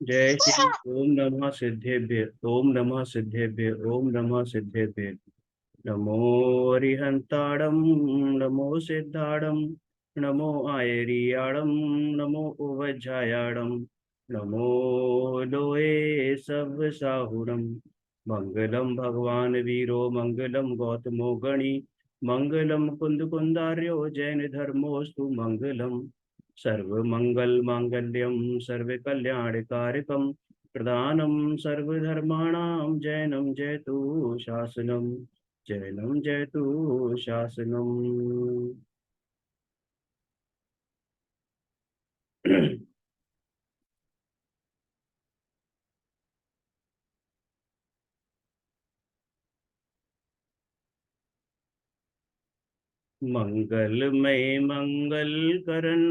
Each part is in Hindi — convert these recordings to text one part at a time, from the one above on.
जय श्री ओम नमः सिद्धेभ्य ओम नमः सिद्धेभ्य ओम नमः सिद्धेभ्य। नमो अरिहंताड़म नमो सिद्धाड़म नमो आयरियाड़म नमो उवज्जायाड़म नमो लोए सब साहुरम। मंगलम भगवान वीरो मंगलम गौतमो गणी मंगलम कुंद कुंदार्यो जैन धर्मोस्तु मंगलम। सर्व मंगल मांगल्यम सर्व कल्याणकारकम प्रधानम सर्वधर्माणां जैनम जयतु शासनम। जैनम जयतु शासनम। मंगलमय मंगल करण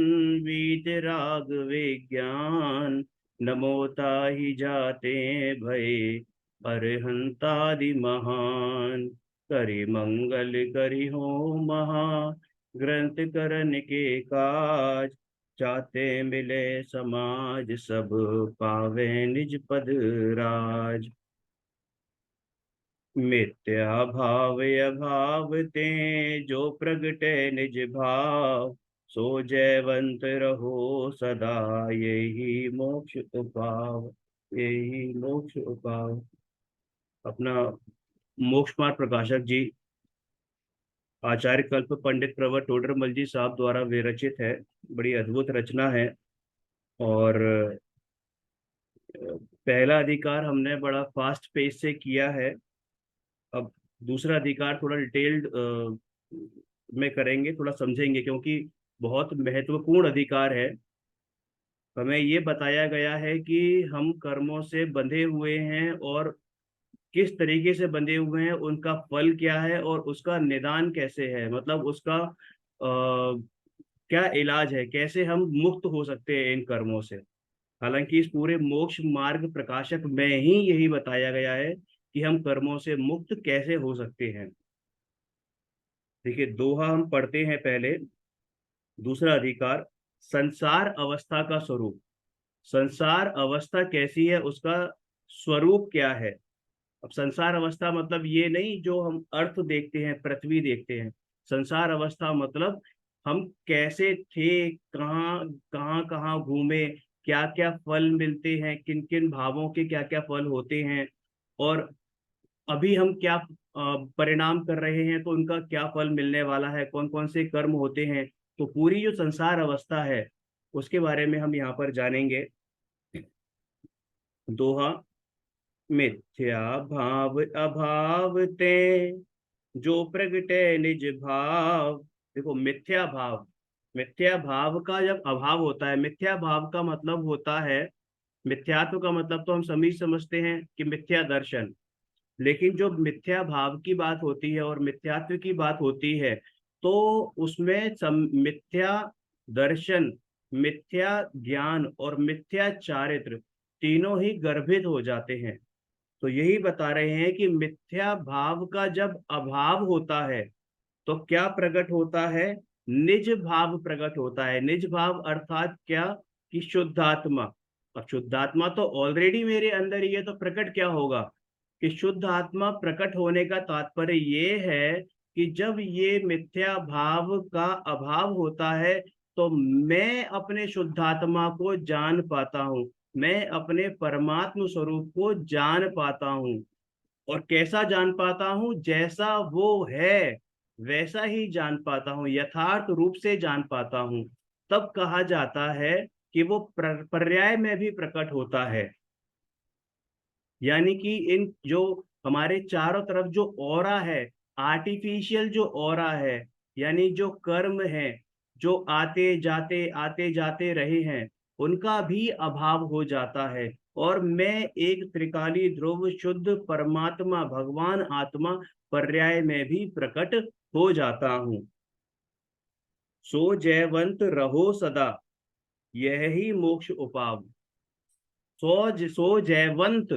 वीतराग विज्ञान नमो ताहि जाते भय अरहंतादि महान। करि मंगल करि हो महा ग्रंथ करन के काज चाहते मिले समाज सब पावे निज पद राज। मिथ्या भाव अभाव ते जो प्रगटे निज भाव सो जयवंत रहो सदा यही मोक्ष उपाव। यही मोक्ष उपाव। अपना मोक्ष मार्ग प्रकाशक जी आचार्य कल्प पंडित प्रवर टोडरमल जी साहब द्वारा विरचित है। बड़ी अद्भुत रचना है। और पहला अधिकार हमने बड़ा फास्ट पेस से किया है। अब दूसरा अधिकार थोड़ा डिटेल्ड में करेंगे, थोड़ा समझेंगे, क्योंकि बहुत महत्वपूर्ण अधिकार है। हमें ये बताया गया है कि हम कर्मों से बंधे हुए हैं और किस तरीके से बंधे हुए हैं, उनका फल क्या है और उसका निदान कैसे है, मतलब उसका क्या इलाज है, कैसे हम मुक्त हो सकते हैं इन कर्मों से। हालांकि इस पूरे मोक्ष मार्ग प्रकाशक में ही यही बताया गया है कि हम कर्मों से मुक्त कैसे हो सकते हैं। देखिए, दोहा हम पढ़ते हैं पहले। दूसरा अधिकार, संसार अवस्था का स्वरूप। संसार अवस्था कैसी है, उसका स्वरूप क्या है। अब संसार अवस्था मतलब ये नहीं जो हम अर्थ देखते हैं, पृथ्वी देखते हैं। संसार अवस्था मतलब हम कैसे थे, कहाँ कहाँ कहाँ घूमे, क्या क्या फल मिलते हैं, किन किन भावों के क्या क्या फल होते हैं, और अभी हम क्या परिणाम कर रहे हैं तो उनका क्या फल मिलने वाला है, कौन कौन से कर्म होते हैं। तो पूरी जो संसार अवस्था है उसके बारे में हम यहाँ पर जानेंगे। दोहा, मिथ्या भाव अभाव ते जो प्रगटे निज भाव। देखो, मिथ्या भाव, मिथ्या भाव का जब अभाव होता है, मिथ्या भाव का मतलब होता है, मिथ्यात्व का मतलब तो हम सभी समझते हैं कि मिथ्या दर्शन। लेकिन जो मिथ्या भाव की बात होती है और मिथ्यात्व की बात होती है, तो उसमें मिथ्या दर्शन, मिथ्या ज्ञान और मिथ्या चारित्र तीनों ही गर्भित हो जाते हैं। तो यही बता रहे हैं कि मिथ्या भाव का जब अभाव होता है तो क्या प्रकट होता है, निज भाव प्रकट होता है। निज भाव अर्थात क्या, कि शुद्धात्मा। अब शुद्धात्मा तो ऑलरेडी मेरे अंदर ही है, तो प्रकट क्या होगा, कि शुद्ध आत्मा प्रकट होने का तात्पर्य ये है कि जब ये मिथ्या भाव का अभाव होता है तो मैं अपने शुद्धात्मा को जान पाता हूँ, मैं अपने परमात्म स्वरूप को जान पाता हूँ। और कैसा जान पाता हूँ, जैसा वो है वैसा ही जान पाता हूँ, यथार्थ रूप से जान पाता हूँ। तब कहा जाता है कि वो पर्याय में भी प्रकट होता है। यानी कि इन जो हमारे चारों तरफ जो ऑरा है, आर्टिफिशियल जो ऑरा है, यानी जो कर्म है, जो आते जाते रहे हैं, उनका भी अभाव हो जाता है। और मैं एक त्रिकाली ध्रुव शुद्ध परमात्मा भगवान आत्मा पर्याय में भी प्रकट हो जाता हूँ। सो जयवंत रहो सदा यह ही मोक्ष उपाव। सो जयवंत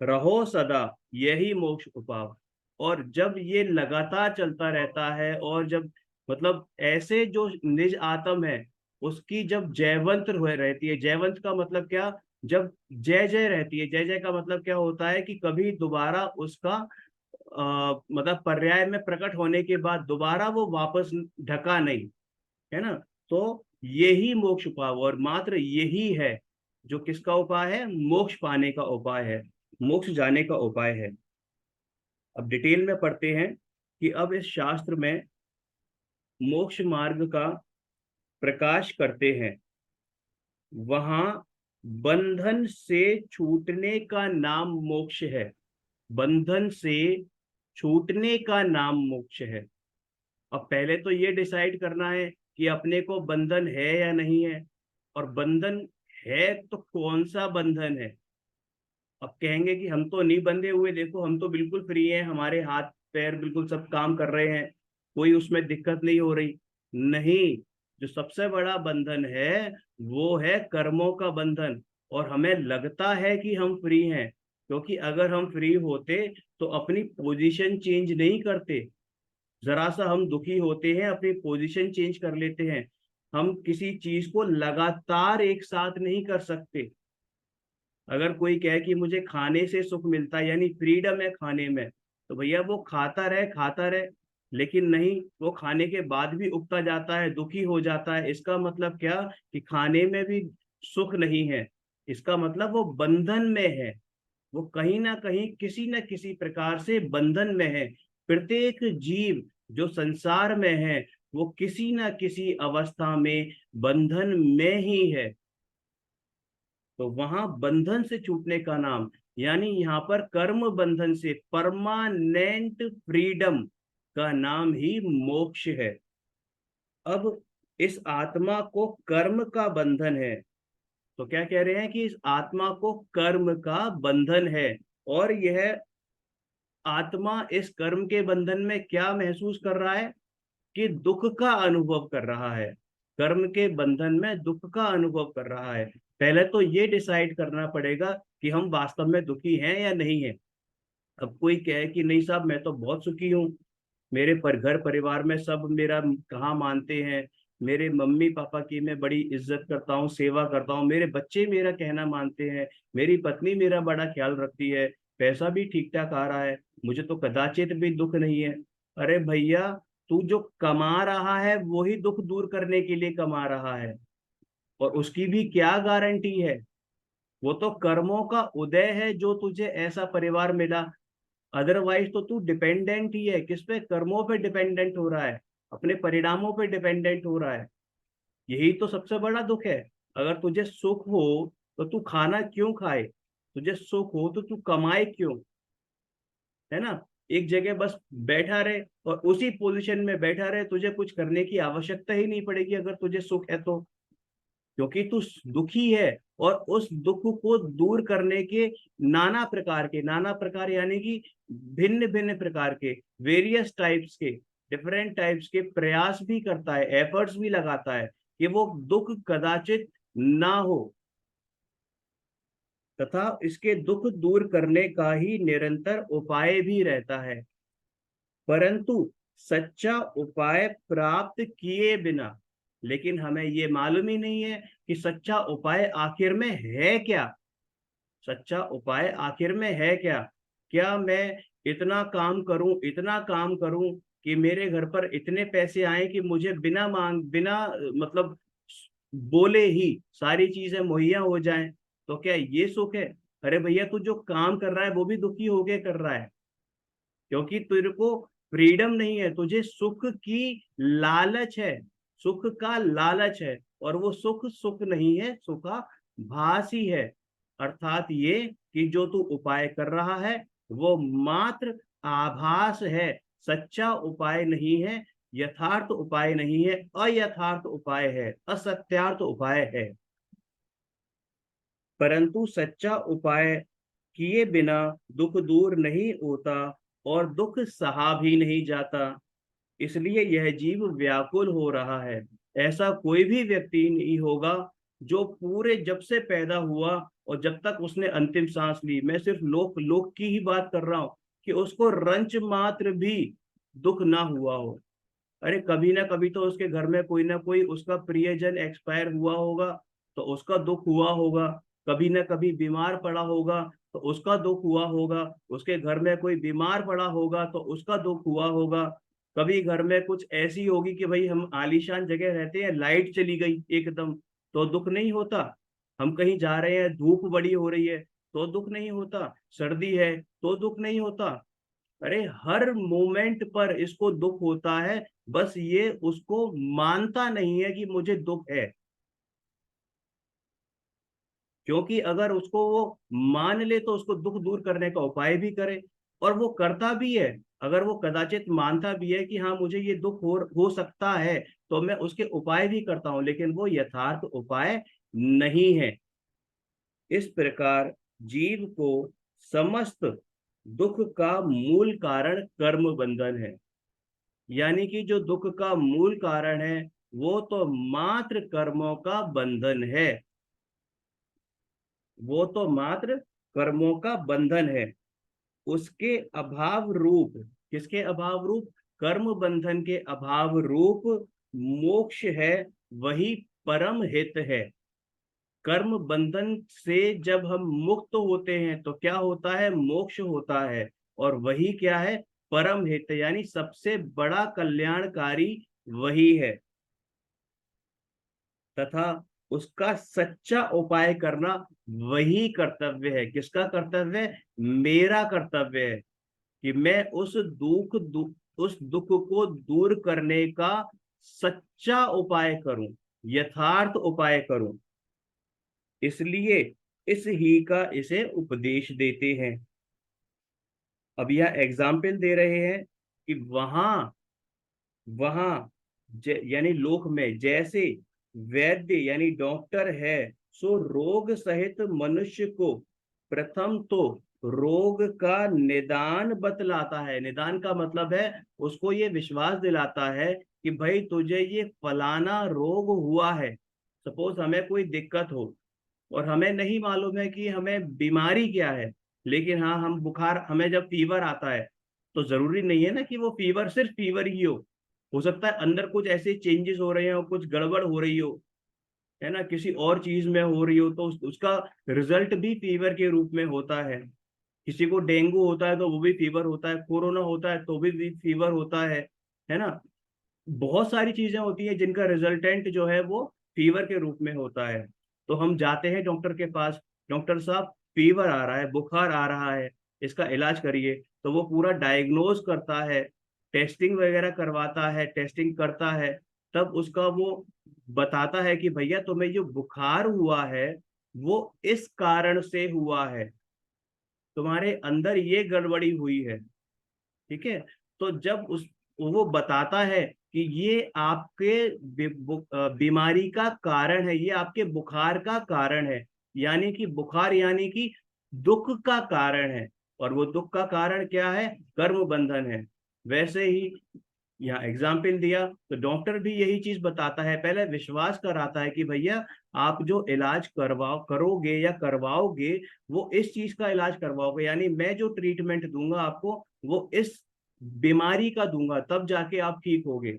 रहो सदा यही मोक्ष उपाव। और जब ये लगातार चलता रहता है, और जब मतलब ऐसे जो निज आत्म है उसकी जब जयवंत हुए रहती है, जयवंत का मतलब क्या, जब जय जय रहती है, जय जय का मतलब क्या होता है कि कभी दोबारा उसका मतलब पर्याय में प्रकट होने के बाद दोबारा वो वापस ढका नहीं, है ना। तो यही मोक्ष उपाय और मात्र यही है जो किसका उपाय है, मोक्ष पाने का उपाय है, मोक्ष जाने का उपाय है। अब डिटेल में पढ़ते हैं कि अब इस शास्त्र में मोक्ष मार्ग का प्रकाश करते हैं। वहां बंधन से छूटने का नाम मोक्ष है, बंधन से छूटने का नाम मोक्ष है। अब पहले तो ये डिसाइड करना है कि अपने को बंधन है या नहीं है, और बंधन है तो कौन सा बंधन है। अब कहेंगे कि हम तो नहीं बंधे हुए, देखो हम तो बिल्कुल फ्री हैं, हमारे हाथ पैर बिल्कुल सब काम कर रहे हैं, कोई उसमें दिक्कत नहीं हो रही। नहीं, जो सबसे बड़ा बंधन है वो है कर्मों का बंधन। और हमें लगता है कि हम फ्री हैं, क्योंकि अगर हम फ्री होते तो अपनी पोजीशन चेंज नहीं करते। जरा सा हम दुखी होते हैं अपनी पोजीशन चेंज कर लेते हैं। हम किसी चीज को लगातार एक साथ नहीं कर सकते। अगर कोई कहे कि मुझे खाने से सुख मिलता है, यानी फ्रीडम है खाने में, तो भैया वो खाता रहे खाता रहे। लेकिन नहीं, वो खाने के बाद भी उगता जाता है, दुखी हो जाता है। इसका मतलब क्या, कि खाने में भी सुख नहीं है। इसका मतलब वो बंधन में है, वो कहीं ना कहीं किसी न किसी प्रकार से बंधन में है। प्रत्येक जीव जो संसार में है वो किसी न किसी अवस्था में बंधन में ही है। तो वहां बंधन से छूटने का नाम, यानी यहाँ पर कर्म बंधन से परमानेंट फ्रीडम का नाम ही मोक्ष है। अब इस आत्मा को कर्म का बंधन है, तो क्या कह रहे हैं कि इस आत्मा को कर्म का बंधन है। और यह आत्मा इस कर्म के बंधन में क्या महसूस कर रहा है, कि दुख का अनुभव कर रहा है। कर्म के बंधन में दुख का अनुभव कर रहा है। पहले तो ये डिसाइड करना पड़ेगा कि हम वास्तव में दुखी हैं या नहीं है। अब कोई कहे कि नहीं साहब मैं तो बहुत सुखी हूँ, मेरे पर घर परिवार में सब मेरा कहाँ मानते हैं, मेरे मम्मी पापा की मैं बड़ी इज्जत करता हूँ, सेवा करता हूँ, मेरे बच्चे मेरा कहना मानते हैं, मेरी पत्नी मेरा बड़ा ख्याल रखती है, पैसा भी ठीक ठाक आ रहा है, मुझे तो कदाचित भी दुख नहीं है। अरे भैया, तू जो कमा रहा है वही दुख दूर करने के लिए कमा रहा है, और उसकी भी क्या गारंटी है। वो तो कर्मों का उदय है जो तुझे ऐसा परिवार मिला। अदरवाइज तो तू डिपेंडेंट ही है, किस पे, कर्मों पे डिपेंडेंट हो रहा है, अपने परिणामों पे डिपेंडेंट हो रहा है। यही तो सबसे बड़ा दुख है। अगर तुझे सुख हो तो तू खाना क्यों खाए, तुझे सुख हो तो तू कमाए क्यों, है ना। एक जगह बस बैठा रहे और उसी पोजीशन में बैठा रहे, तुझे कुछ करने की आवश्यकता ही नहीं पड़ेगी अगर तुझे सुख है तो, क्योंकि तू दुखी है। और उस दुख को दूर करने के नाना प्रकार के, नाना प्रकार यानी कि भिन्न भिन्न प्रकार के, वेरियस टाइप्स के, डिफरेंट टाइप्स के प्रयास भी करता है, एफर्ट्स भी लगाता है कि वो दुख कदाचित ना हो, तथा इसके दुख दूर करने का ही निरंतर उपाय भी रहता है। परंतु सच्चा उपाय प्राप्त किए बिना, लेकिन हमें ये मालूम ही नहीं है कि सच्चा उपाय आखिर में है क्या। सच्चा उपाय आखिर में है क्या। क्या मैं इतना काम करूं, इतना काम करूं कि मेरे घर पर इतने पैसे आए कि मुझे बिना मांग, बिना मतलब बोले ही सारी चीजें मुहैया हो जाएं, तो क्या ये सुख है। अरे भैया, तू जो काम कर रहा है वो भी दुखी होके कर रहा है, क्योंकि तेरे को फ्रीडम नहीं है, तुझे सुख की लालच है, सुख का लालच है। और वो सुख सुख नहीं है, सुखा भास ही है। अर्थात ये कि जो तू उपाय कर रहा है वो मात्र आभास है, सच्चा उपाय नहीं है, यथार्थ उपाय नहीं है, अयथार्थ उपाय है, असत्यार्थ उपाय है। परंतु सच्चा उपाय किए बिना दुख दूर नहीं होता और दुख सहा भी नहीं जाता। इसलिए यह जीव व्याकुल हो रहा है। ऐसा कोई भी व्यक्ति नहीं होगा जो पूरे जब से पैदा हुआ और जब तक उसने अंतिम सांस ली, मैं सिर्फ लोक लोक की ही बात कर रहा हूं, कि उसको रंच मात्र भी दुख ना हुआ हो। अरे कभी ना कभी तो उसके घर में कोई ना कोई उसका प्रियजन एक्सपायर हुआ होगा, तो उसका दुख हुआ होगा। कभी ना कभी बीमार पड़ा होगा तो उसका दुख हुआ होगा, उसके घर में कोई बीमार पड़ा होगा तो उसका दुख हुआ होगा। कभी घर में कुछ ऐसी होगी कि भाई हम आलीशान जगह रहते हैं, लाइट चली गई एकदम, तो दुख नहीं होता। हम कहीं जा रहे हैं, धूप बड़ी हो रही है, तो दुख नहीं होता। सर्दी है तो दुख नहीं होता। अरे हर मोमेंट पर इसको दुख होता है, बस ये उसको मानता नहीं है कि मुझे दुख है। क्योंकि अगर उसको वो मान ले तो उसको दुख दूर करने का उपाय भी करे, और वो करता भी है। अगर वो कदाचित मानता भी है कि हाँ मुझे ये दुख हो सकता है, तो मैं उसके उपाय भी करता हूं, लेकिन वो यथार्थ उपाय नहीं है। इस प्रकार जीव को समस्त दुख का मूल कारण कर्म बंधन है। यानी कि जो दुख का मूल कारण है वो तो मात्र कर्मों का बंधन है। वो तो मात्र कर्मों का बंधन है। उसके अभाव रूप, किसके अभाव रूप? कर्म बंधन के अभाव रूप मोक्ष है, वही परम हित है। कर्म बंधन से जब हम मुक्त होते हैं तो क्या होता है? मोक्ष होता है। और वही क्या है? परम हित, यानी सबसे बड़ा कल्याणकारी वही है। तथा उसका सच्चा उपाय करना वही कर्तव्य है। किसका कर्तव्य है? मेरा कर्तव्य है कि मैं उस दुख को दूर करने का सच्चा उपाय करूं, यथार्थ उपाय करूं। इसलिए इस ही का इसे उपदेश देते हैं। अब यह एग्जाम्पल दे रहे हैं कि वहां वहां यानी लोक में जैसे वैद्य यानी डॉक्टर है, सो रोग सहित मनुष्य को प्रथम तो रोग का निदान बतलाता है। निदान का मतलब है उसको ये विश्वास दिलाता है कि भाई तुझे ये फलाना रोग हुआ है। सपोज हमें कोई दिक्कत हो और हमें नहीं मालूम है कि हमें बीमारी क्या है, लेकिन हाँ हम बुखार, हमें जब फीवर आता है तो जरूरी नहीं है ना कि वो फीवर सिर्फ फीवर ही हो सकता है अंदर कुछ ऐसे चेंजेस हो रहे हो, कुछ गड़बड़ हो रही हो, है ना, किसी और चीज में हो रही हो, तो उसका रिजल्ट भी फीवर के रूप में होता है। किसी को डेंगू होता है तो वो भी फीवर होता है, कोरोना होता है तो भी फीवर होता है ना। बहुत सारी चीजें होती हैं जिनका रिजल्टेंट जो है वो फीवर के रूप में होता है। तो हम जाते हैं डॉक्टर के पास, डॉक्टर साहब फीवर आ रहा है, बुखार आ रहा है, इसका इलाज करिए। तो वो पूरा डायग्नोज करता है, टेस्टिंग वगैरह करवाता है, टेस्टिंग करता है, तब उसका वो बताता है कि भैया तुम्हें जो बुखार हुआ है वो इस कारण से हुआ है, तुम्हारे अंदर ये गड़बड़ी हुई है। ठीक है। तो जब उस वो बताता है कि ये आपके बीमारी का कारण है, ये आपके बुखार का कारण है, यानी कि बुखार यानी कि दुख का कारण है। और वो दुख का कारण क्या है? कर्म बंधन है। वैसे ही यहाँ एग्जाम्पल दिया तो डॉक्टर भी यही चीज बताता है, पहले विश्वास कराता है कि भैया आप जो इलाज करोगे या करवाओगे वो इस चीज का इलाज करवाओगे, यानी मैं जो ट्रीटमेंट दूंगा आपको वो इस बीमारी का दूंगा, तब जाके आप ठीक होगे।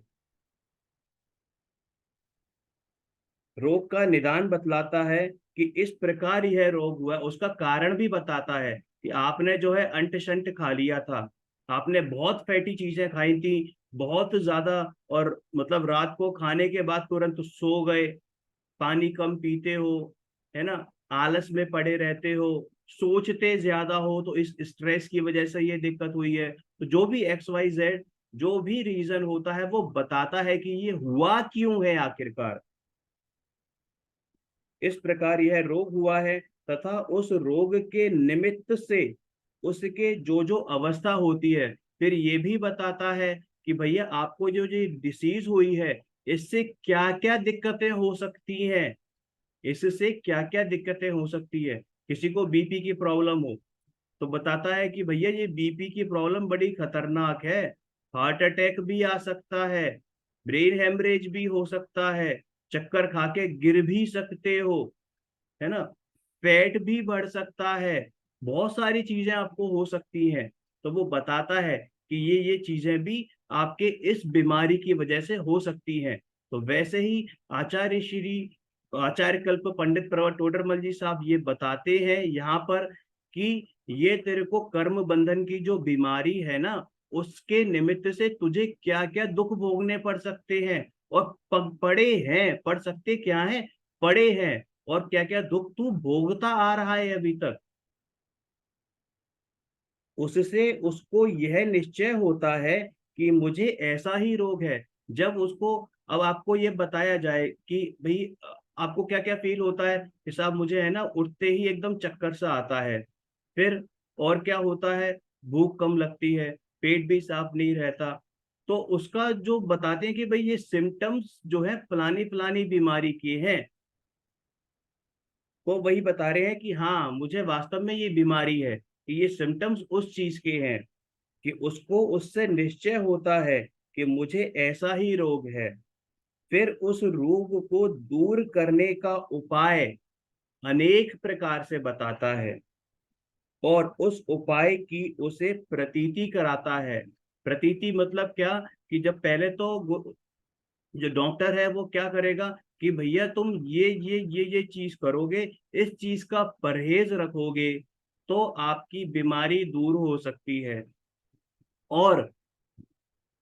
रोग का निदान बतलाता है कि इस प्रकार यह रोग हुआ, उसका कारण भी बताता है कि आपने जो है अंट शंट खा लिया था, आपने बहुत फैटी चीजें खाई थी, बहुत ज्यादा, और मतलब रात को खाने के बाद तुरंत सो गए, पानी कम पीते हो, है ना, आलस में पड़े रहते हो, सोचते ज्यादा हो, तो इस स्ट्रेस की वजह से ये दिक्कत हुई है। तो जो भी XYZ जो भी रीजन होता है वो बताता है कि ये हुआ क्यों है आखिरकार। इस प्रकार यह रोग हुआ है, तथा उस रोग के निमित्त से उसके जो जो अवस्था होती है, फिर ये भी बताता है कि भैया आपको जो जो डिसीज हुई है इससे क्या क्या दिक्कतें हो सकती हैं, इससे क्या क्या दिक्कतें हो सकती है। किसी को बीपी की प्रॉब्लम हो तो बताता है कि भैया ये बीपी की प्रॉब्लम बड़ी खतरनाक है, हार्ट अटैक भी आ सकता है, ब्रेन हेमरेज भी हो सकता है, चक्कर खा के गिर भी सकते हो, है ना, फैट भी बढ़ सकता है, बहुत सारी चीजें आपको हो सकती हैं। तो वो बताता है कि ये चीजें भी आपके इस बीमारी की वजह से हो सकती हैं। तो वैसे ही आचार्य श्री आचार्य कल्प पंडित प्रवर टोडरमल जी साहब ये बताते हैं यहाँ पर कि ये तेरे को कर्म बंधन की जो बीमारी है ना, उसके निमित्त से तुझे क्या क्या दुख भोगने पड़ सकते हैं, और पड़े हैं, पड़ सकते क्या है, पड़े हैं, और क्या क्या दुख तू भोगता आ रहा है अभी तक। उससे उसको यह निश्चय होता है कि मुझे ऐसा ही रोग है। जब उसको, अब आपको ये बताया जाए कि भाई आपको क्या क्या फील होता है कि साहब मुझे है ना उठते ही एकदम चक्कर सा आता है, फिर और क्या होता है, भूख कम लगती है, पेट भी साफ नहीं रहता, तो उसका जो बताते हैं कि भाई ये सिम्टम्स जो है फलानी फलानी बीमारी के हैं, वो वही बता रहे हैं कि हाँ मुझे वास्तव में ये बीमारी है, कि ये सिम्टम्स उस चीज के हैं, कि उसको उससे निश्चय होता है कि मुझे ऐसा ही रोग है। फिर उस रोग को दूर करने का उपाय अनेक प्रकार से बताता है, और उस उपाय की उसे प्रतीति कराता है। प्रतीति मतलब क्या, कि जब पहले तो जो डॉक्टर है वो क्या करेगा कि भैया तुम ये चीज करोगे, इस चीज का परहेज रखोगे तो आपकी बीमारी दूर हो सकती है। और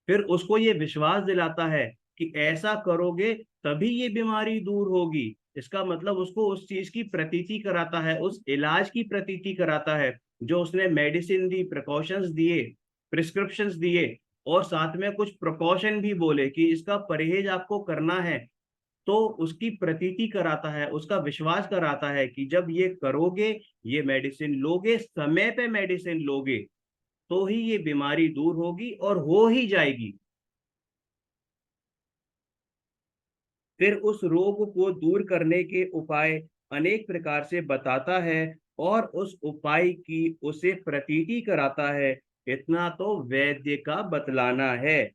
फिर उसको ये विश्वास दिलाता है कि ऐसा करोगे तभी ये बीमारी दूर होगी। इसका मतलब उसको उस चीज की प्रतीति कराता है, उस इलाज की प्रतीति कराता है, जो उसने मेडिसिन दी, प्रिकॉशंस दिए, प्रिस्क्रिप्शंस दिए, और साथ में कुछ प्रिकॉशन भी बोले कि इसका परहेज आपको करना है। तो उसकी प्रतीति कराता है, उसका विश्वास कराता है कि जब ये करोगे, ये मेडिसिन लोगे, समय पे मेडिसिन लोगे, तो ही ये बीमारी दूर होगी, और हो ही जाएगी। फिर उस रोग को दूर करने के उपाय अनेक प्रकार से बताता है, और उस उपाय की उसे प्रतीति कराता है। इतना तो वैद्य का बतलाना है।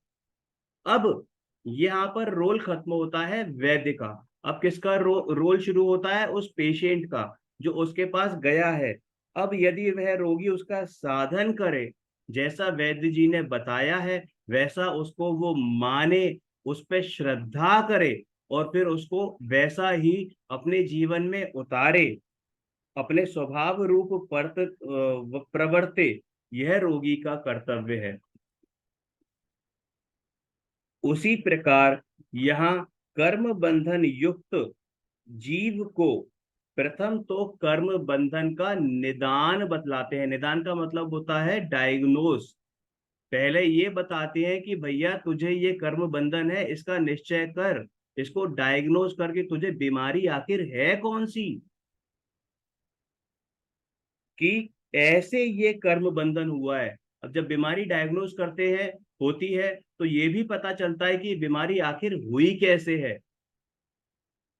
अब यहाँ पर रोल खत्म होता है वैद्य का। अब किसका रोल शुरू होता है, उस पेशेंट का जो उसके पास गया है। अब यदि वह रोगी उसका साधन करे, जैसा वैद्य जी ने बताया है वैसा उसको वो माने, उस पर श्रद्धा करे, और फिर उसको वैसा ही अपने जीवन में उतारे, अपने स्वभाव रूप प्रवर्ते, यह रोगी का कर्तव्य है। उसी प्रकार यहाँ कर्म बंधन युक्त जीव को प्रथम तो कर्म बंधन का निदान बतलाते हैं। निदान का मतलब होता है डायग्नोस। पहले ये बताते हैं कि भैया तुझे ये कर्म बंधन है, इसका निश्चय कर, इसको डायग्नोस करके तुझे बीमारी आखिर है कौन सी, कि ऐसे ये कर्म बंधन हुआ है। अब जब बीमारी डायग्नोस करते हैं, होती है, तो ये भी पता चलता है कि बीमारी आखिर हुई कैसे है।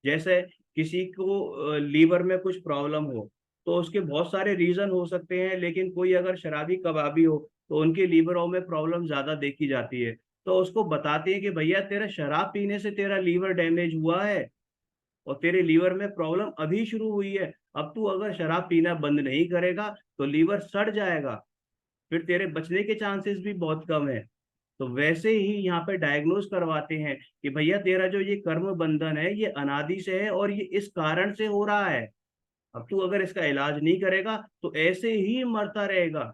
जैसे किसी को लीवर में कुछ प्रॉब्लम हो, तो उसके बहुत सारे रीजन हो सकते हैं, लेकिन कोई अगर शराबी कबाबी हो तो उनके लीवरों में प्रॉब्लम ज्यादा देखी जाती है। तो उसको बताते हैं कि भैया तेरा शराब पीने से तेरा लीवर डैमेज हुआ है, और तेरे लीवर में प्रॉब्लम अभी शुरू हुई है। अब तू अगर शराब पीना बंद नहीं करेगा तो लीवर सड़ जाएगा, फिर तेरे बचने के चांसेस भी बहुत कम है। तो वैसे ही यहाँ पे डायग्नोज करवाते हैं कि भैया तेरा जो ये कर्म बंधन है ये अनादि से है, और ये इस कारण से हो रहा है। अब तू अगर इसका इलाज नहीं करेगा तो ऐसे ही मरता रहेगा,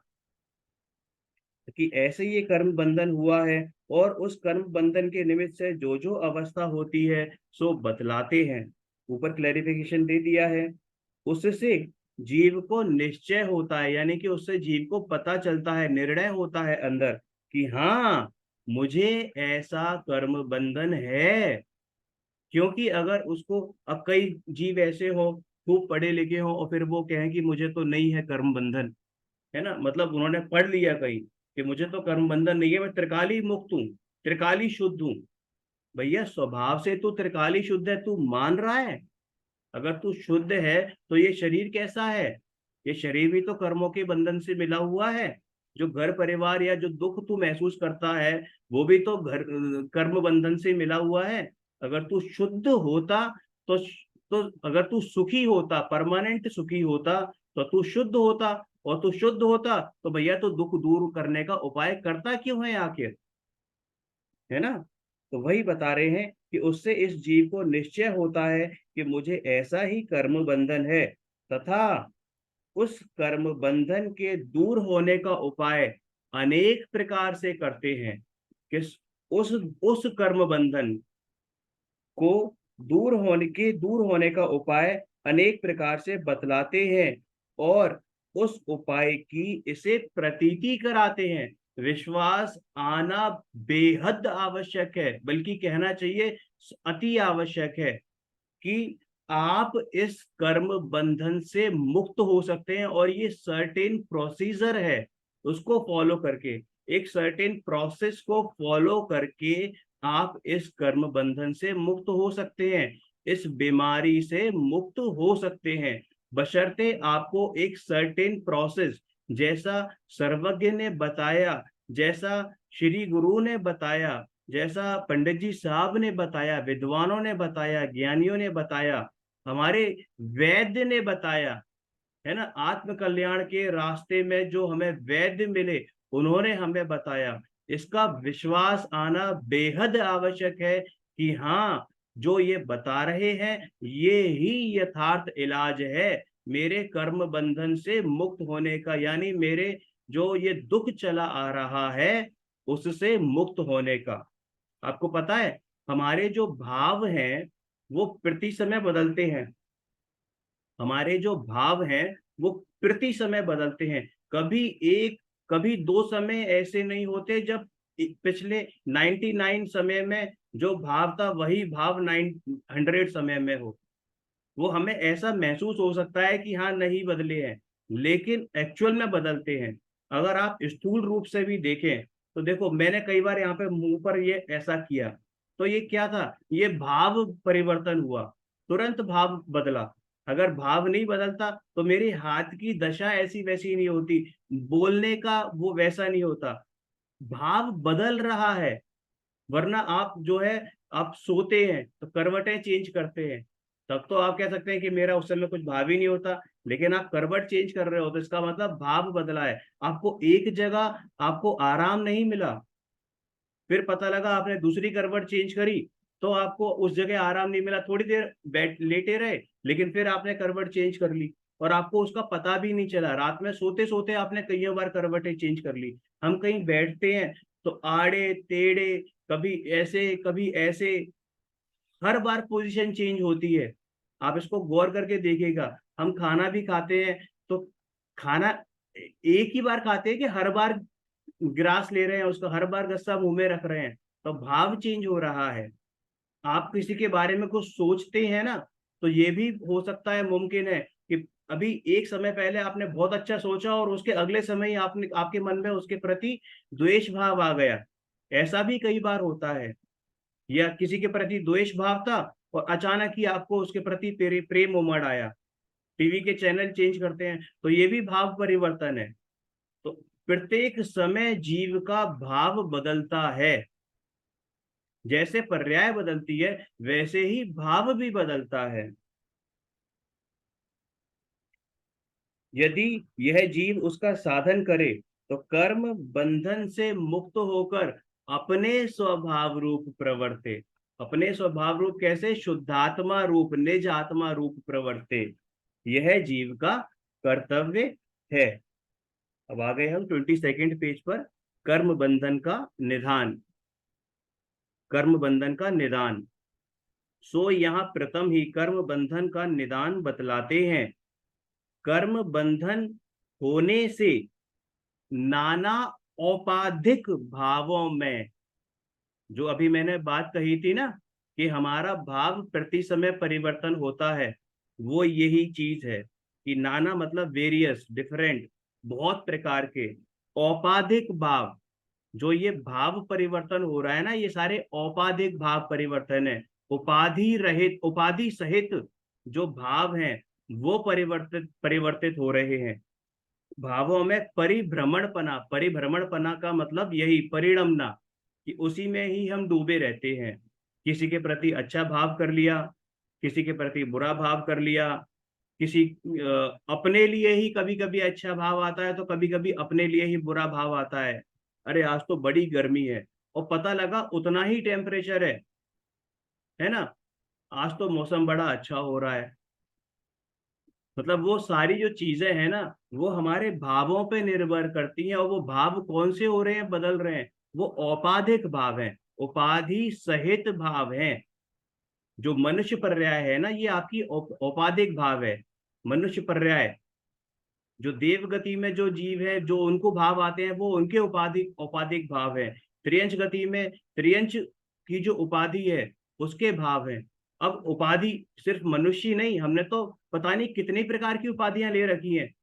कि ऐसे ये कर्म बंधन हुआ है। और उस कर्म बंधन के निमित्त से जो जो अवस्था होती है सो बतलाते हैं। ऊपर क्लैरिफिकेशन दे दिया है। उससे जीव को निश्चय होता है, यानी कि उससे जीव को पता चलता है, निर्णय होता है अंदर कि हाँ मुझे ऐसा कर्म बंधन है। क्योंकि अगर उसको, अब कई जीव ऐसे हो, खूब पढ़े लिखे हो, और फिर वो कहें कि मुझे तो नहीं है कर्म बंधन, है ना, मतलब उन्होंने पढ़ लिया कहीं कि मुझे तो कर्म बंधन नहीं है, मैं त्रिकाली मुक्त हूँ, त्रिकाली शुद्ध हूँ। भैया स्वभाव से तू त्रिकाली शुद्ध है, तू मान रहा है? अगर तू शुद्ध है तो ये शरीर कैसा है? ये शरीर भी तो कर्मों के बंधन से मिला हुआ है। जो घर परिवार या जो दुख तू महसूस करता है, वो भी तो घर कर्म बंधन से मिला हुआ है। अगर तू शुद्ध होता तो तो अगर तू सुखी होता, परमानेंट सुखी होता, तो तू शुद्ध होता। और तू शुद्ध होता तो भैया तो दुख दूर करने का उपाय करता क्यों है आखिर, है ना? तो वही बता रहे हैं कि उससे इस जीव को निश्चय होता है कि मुझे ऐसा ही कर्म बंधन है, तथा उस कर्म बंधन के दूर होने का उपाय अनेक प्रकार से करते हैं। किस उस कर्म बंधन को दूर होने का उपाय अनेक प्रकार से बतलाते हैं, और उस उपाय की इसे प्रतीति कराते हैं। विश्वास आना बेहद आवश्यक है, बल्कि कहना चाहिए अति आवश्यक है, कि आप इस कर्म बंधन से मुक्त हो सकते हैं। और ये सर्टेन प्रोसीजर है, उसको फॉलो करके, एक सर्टेन प्रोसेस को फॉलो करके आप इस कर्म बंधन से मुक्त हो सकते हैं, इस बीमारी से मुक्त हो सकते हैं, बशर्ते आपको एक सर्टेन प्रोसेस, जैसा सर्वज्ञ ने बताया, जैसा श्री गुरु ने बताया, जैसा पंडित जी साहब ने बताया, विद्वानों ने बताया, ज्ञानियों ने बताया, हमारे वैद्य ने बताया, है ना, आत्म कल्याण के रास्ते में जो हमें वैद्य मिले, उन्होंने हमें बताया। इसका विश्वास आना बेहद आवश्यक है कि हाँ, जो ये बता रहे हैं ये ही यथार्थ इलाज है मेरे कर्म बंधन से मुक्त होने का, यानी मेरे जो ये दुख चला आ रहा है उससे मुक्त होने का। आपको पता है, हमारे जो भाव हैं वो प्रति समय बदलते हैं। हमारे जो भाव हैं वो प्रति समय बदलते हैं। कभी दो समय ऐसे नहीं होते जब पिछले 99 समय में जो भाव था वही भाव 900 समय में हो। वो हमें ऐसा महसूस हो सकता है कि हाँ नहीं बदले हैं, लेकिन एक्चुअल में बदलते हैं। अगर आप स्थूल रूप से भी देखें तो देखो, मैंने कई बार यहाँ पे मुंह पर ये ऐसा किया, तो ये क्या था, ये भाव परिवर्तन हुआ, तुरंत भाव बदला। अगर भाव नहीं बदलता तो मेरे हाथ की दशा ऐसी वैसी नहीं होती, बोलने का वो वैसा नहीं होता। भाव बदल रहा है, वरना आप जो है, आप सोते हैं तो करवटें चेंज करते हैं, तब तो आप कह सकते हैं कि मेरा उस समय कुछ भाव ही नहीं होता। लेकिन आप करवट चेंज कर रहे हो तो इसका मतलब भाव बदला है। आपको एक जगह आपको आराम नहीं मिला, फिर पता लगा आपने दूसरी करवट चेंज करी तो आपको उस जगह आराम नहीं मिला, थोड़ी देर बैठ लेटे रहे, लेकिन फिर आपने करवट चेंज कर ली और आपको उसका पता भी नहीं चला। रात में सोते सोते आपने कई बार करवटें चेंज कर ली। हम कहीं बैठते हैं तो आड़े टेढ़े, कभी ऐसे कभी ऐसे, हर बार पोजीशन चेंज होती है। आप इसको गौर करके देखिएगा। हम खाना भी खाते हैं तो खाना एक ही बार खाते हैं कि हर बार ग्रास ले रहे हैं, उसका हर बार गस्सा मुंह में रख रहे हैं, तो भाव चेंज हो रहा है। आप किसी के बारे में कुछ सोचते हैं ना, तो ये भी हो सकता है, मुमकिन है कि अभी एक समय पहले आपने बहुत अच्छा सोचा और उसके अगले समय ही आपने आपके मन में उसके प्रति द्वेष भाव आ गया। ऐसा भी कई बार होता है। या किसी के प्रति द्वेष भाव था और अचानक ही आपको उसके प्रति प्रेम उमड़ आया। टीवी के चैनल चेंज करते हैं तो ये भी भाव परिवर्तन है। तो प्रत्येक समय जीव का भाव बदलता है। जैसे पर्याय बदलती है वैसे ही भाव भी बदलता है। यदि यह जीव उसका साधन करे तो कर्म बंधन से मुक्त होकर अपने स्वभाव रूप प्रवर्ते। अपने स्वभाव रूप कैसे? शुद्धात्मा रूप, निज आत्मा रूप प्रवर्ते, यह जीव का कर्तव्य है। अब आ गए हम 22 पेज पर। कर्म बंधन का निधान। कर्म बंधन का निदान। सो यहाँ प्रथम ही कर्म बंधन का निदान बतलाते हैं। कर्म बंधन होने से नाना औपाधिक भावों में, जो अभी मैंने बात कही थी ना कि हमारा भाव प्रति समय परिवर्तन होता है, वो यही चीज है कि नाना मतलब वेरियस, डिफरेंट, बहुत प्रकार के। औपाधिक भाव, जो ये भाव परिवर्तन हो रहा है ना, ये सारे औपाधिक भाव परिवर्तन है। उपाधि रहित, उपाधि सहित जो भाव हैं वो परिवर्तित परिवर्तित हो रहे हैं। भावों में परिभ्रमणपना, परिभ्रमणपना का मतलब यही परिणमना, कि उसी में ही हम डूबे रहते हैं। किसी के प्रति अच्छा भाव कर लिया, किसी के प्रति बुरा भाव कर लिया, किसी अपने लिए ही कभी कभी अच्छा भाव आता है तो कभी कभी अपने लिए ही बुरा भाव आता है। अरे आज तो बड़ी गर्मी है, और पता लगा उतना ही टेम्परेचर है। है ना, आज तो मौसम बड़ा अच्छा हो रहा है। मतलब वो सारी जो चीजें हैं ना, वो हमारे भावों पे निर्भर करती हैं, और वो भाव कौन से हो रहे हैं, बदल रहे हैं, वो औपाधिक भाव हैं, उपाधि सहित भाव हैं। जो मनुष्य पर्याय है ना, ये आपकी औपाधिक भाव है। मनुष्य पर्याय, जो देव गति में जो जीव है, जो उनको भाव आते हैं, वो उनके उपाधिक औपाधिक भाव है। त्रियंच गति में त्रियंच की जो उपाधि है, उसके भाव है। अब उपाधि सिर्फ मनुष्य ही नहीं, हमने तो पता नहीं कितनी प्रकार की उपाधियां ले रखी हैं।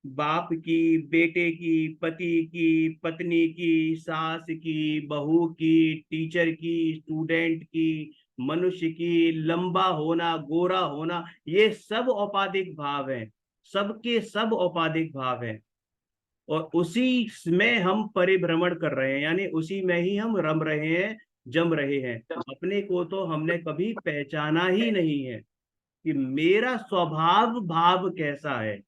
बाप की, बेटे की, पति की, पत्नी की, सास की, बहू की, टीचर की, स्टूडेंट की, मनुष्य की, लंबा होना, गोरा होना, ये सब औपाधिक भाव हैं। सबके सब औपाधिक भाव हैं। और उसी में हम परिभ्रमण कर रहे हैं, यानी उसी में ही हम रम रहे हैं, जम रहे हैं। अपने को तो हमने कभी पहचाना ही नहीं है कि मेरा स्वभाव भाव कैसा है।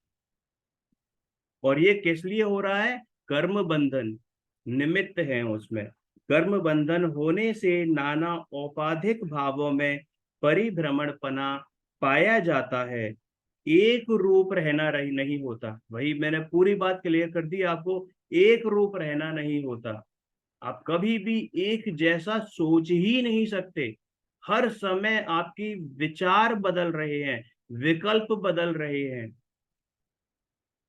और ये किस लिए हो रहा है? कर्म बंधन निमित्त है उसमें। कर्म बंधन होने से नाना औपाधिक भावों में परिभ्रमणपना पाया जाता है। एक रूप रहना नहीं होता। वही मैंने पूरी बात क्लियर कर दी आपको। एक रूप रहना नहीं होता। आप कभी भी एक जैसा सोच ही नहीं सकते। हर समय आपकी विचार बदल रहे हैं, विकल्प बदल रहे हैं।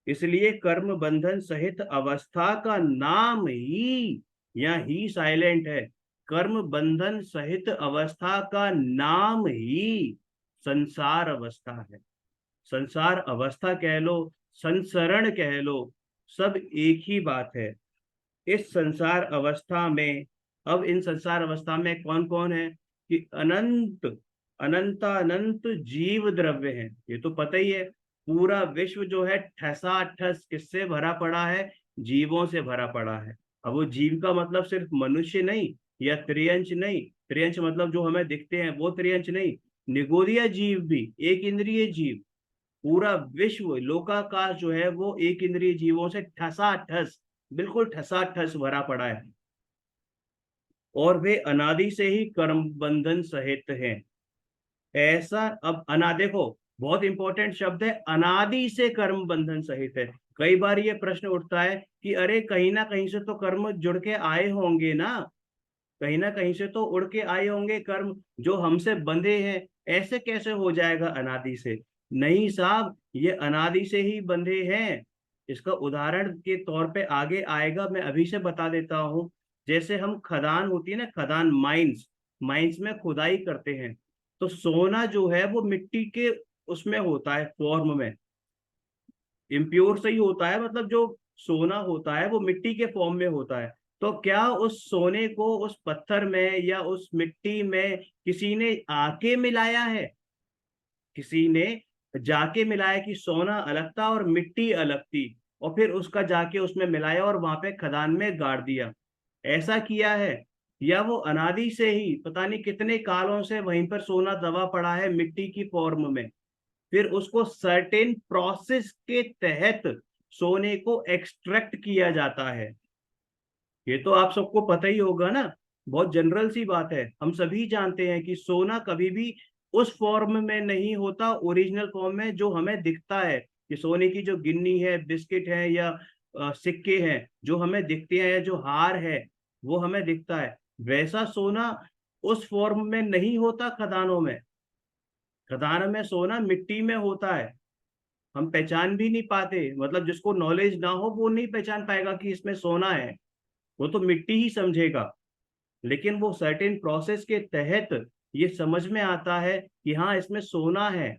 इसलिए कर्म बंधन सहित अवस्था का नाम ही, या ही साइलेंट है, कर्म बंधन सहित अवस्था का नाम ही संसार अवस्था है। संसार अवस्था कह लो, संसरण कह लो, सब एक ही बात है। इस संसार अवस्था में, अब इन संसार अवस्था में कौन कौन है? कि अनंत, अनंत जीव द्रव्य हैं, ये तो पता ही है। पूरा विश्व जो है ठसा ठस किससे भरा पड़ा है? जीवों से भरा पड़ा है। अब वो जीव का मतलब सिर्फ मनुष्य नहीं, या त्रियंच नहीं, त्रियंच मतलब जो हमें दिखते हैं वो त्रियंच नहीं, निगोरिया जीव भी, एक इंद्रिय जीव। पूरा विश्व लोकाकाश जो है वो एक इंद्रिय जीवों से ठसा ठस, बिल्कुल ठसा ठस भरा पड़ा है। और वे अनादि से ही कर्म बंधन सहित हैं। ऐसा, अब अना देखो, बहुत इंपॉर्टेंट शब्द है, अनादि से कर्म बंधन सहित है। कई बार ये प्रश्न उठता है कि अरे कहीं ना कहीं से तो कर्म जुड़ के आए होंगे ना, कहीं ना कहीं से तो उड़ के आए होंगे कर्म जो हमसे बंधे हैं, ऐसे कैसे हो जाएगा अनादि से? नहीं साहब, ये अनादि से ही बंधे हैं। इसका उदाहरण के तौर पे आगे आएगा, मैं अभी से बता देता हूँ। जैसे हम खदान होती है ना, खदान, माइंस, माइंस में खुदाई करते हैं, तो सोना जो है वो मिट्टी के उसमें होता है, फॉर्म में, इम्प्योर से ही होता है। मतलब जो सोना होता है वो मिट्टी के फॉर्म में होता है। तो क्या उस सोने को उस पत्थर में या उस मिट्टी में किसी ने आके मिलाया है? किसी ने जाके मिलाया कि सोना अलग था और मिट्टी अलग थी, और फिर उसका जाके उसमें मिलाया और वहां पे खदान में गाड़ दिया? ऐसा किया है? या वो अनादि से ही पता नहीं कितने कालों से वहीं पर सोना दबा पड़ा है मिट्टी की फॉर्म में, फिर उसको सर्टेन प्रोसेस के तहत सोने को एक्सट्रैक्ट किया जाता है। ये तो आप सबको पता ही होगा ना, बहुत जनरल सी बात है। हम सभी जानते हैं कि सोना कभी भी उस फॉर्म में नहीं होता, ओरिजिनल फॉर्म में जो हमें दिखता है, कि सोने की जो गिन्नी है, बिस्किट है, या सिक्के हैं जो हमें दिखते हैं, या जो हार है वो हमें दिखता है, वैसा सोना उस फॉर्म में नहीं होता खदानों में। खदान में सोना मिट्टी में होता है। हम पहचान भी नहीं पाते, मतलब जिसको नॉलेज ना हो वो नहीं पहचान पाएगा कि इसमें सोना है, वो तो मिट्टी ही समझेगा। लेकिन वो सर्टेन प्रोसेस के तहत ये समझ में आता है कि हाँ इसमें सोना है,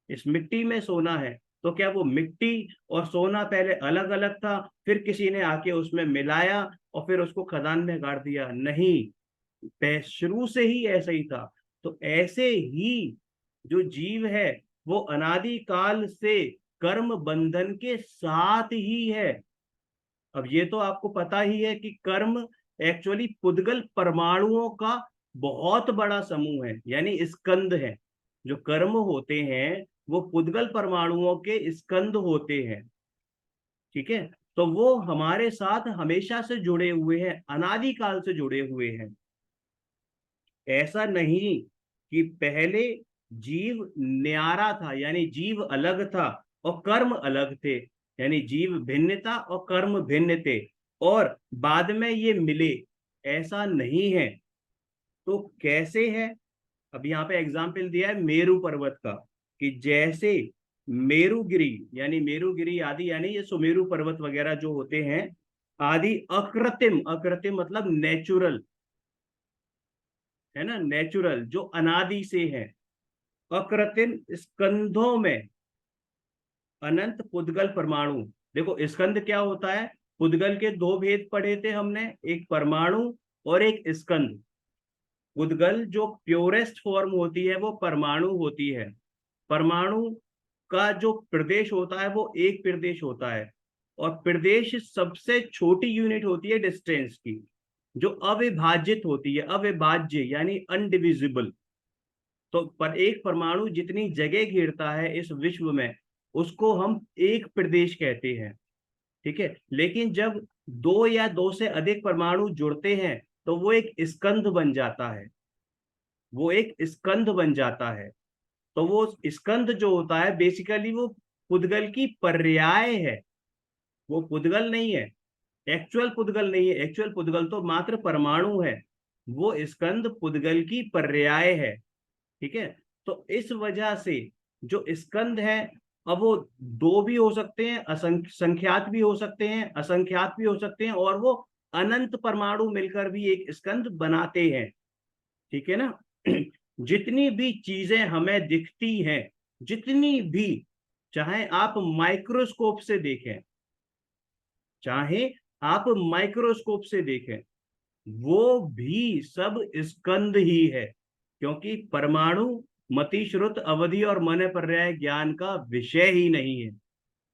इस मिट्टी में सोना है। तो क्या वो मिट्टी और सोना पहले अलग अलग था, फिर किसी ने आके उसमें मिलाया और फिर उसको खदान में गाड़ दिया? नहीं, शुरू से ही ऐसा ही था। तो ऐसे ही जो जीव है वो अनादि काल से कर्म बंधन के साथ ही है। अब ये तो आपको पता ही है कि कर्म एक्चुअली पुद्गल परमाणुओं का बहुत बड़ा समूह है, यानी स्कंद है। जो कर्म होते हैं वो पुद्गल परमाणुओं के स्कंद होते हैं। ठीक है, तो वो हमारे साथ हमेशा से जुड़े हुए हैं, अनादि काल से जुड़े हुए हैं। ऐसा नहीं कि पहले जीव न्यारा था, यानी जीव अलग था और कर्म अलग थे, यानी जीव भिन्न था और कर्म भिन्न थे, और बाद में ये मिले, ऐसा नहीं है। तो कैसे है? अब यहाँ पे एग्जाम्पल दिया है मेरू पर्वत का, कि जैसे मेरुगिरी, यानी मेरुगिरी आदि, यानी ये सुमेरु पर्वत वगैरह जो होते हैं आदि, अकृत्रिम, अकृत्रिम मतलब नेचुरल, है ना, नेचुरल जो अनादि से है, अकृत्रिम स्कंधों में अनंत पुद्गल परमाणु। देखो स्कंद क्या होता है, पुद्गल के दो भेद पढ़े थे हमने, एक परमाणु और एक स्कंद। पुद्गल जो प्योरेस्ट फॉर्म होती है वो परमाणु होती है। परमाणु का जो प्रदेश होता है वो एक प्रदेश होता है, और प्रदेश सबसे छोटी यूनिट होती है डिस्टेंस की, जो अविभाजित होती है, अविभाज्य यानी अनडिविजिबल। तो पर एक परमाणु जितनी जगह घेरता है इस विश्व में, उसको हम एक प्रदेश कहते हैं, ठीक है। लेकिन जब दो या दो से अधिक परमाणु जुड़ते हैं तो वो एक स्कंध बन जाता है, वो एक स्कंध बन जाता है। तो वो स्कंध जो होता है बेसिकली वो पुद्गल की पर्याय है, वो पुद्गल नहीं है, एक्चुअल पुद्गल नहीं है। एक्चुअल पुद्गल तो मात्र परमाणु है, वो स्कंद पुद्गल की पर्याय है, ठीक है। तो इस वजह से जो स्कंद है, अब वो दो भी हो सकते हैं, असंख्यात भी हो सकते हैं, असंख्यात भी हो सकते हैं, और वो अनंत परमाणु मिलकर भी एक स्कंद बनाते हैं, ठीक है ना। जितनी भी चीजें हमें दिखती हैं, जितनी भी, चाहे आप माइक्रोस्कोप से देखें, चाहे आप माइक्रोस्कोप से देखें, वो भी सब स्कंद ही है, क्योंकि परमाणु मति श्रुत अवधि और मन पर्याय ज्ञान का विषय ही नहीं है,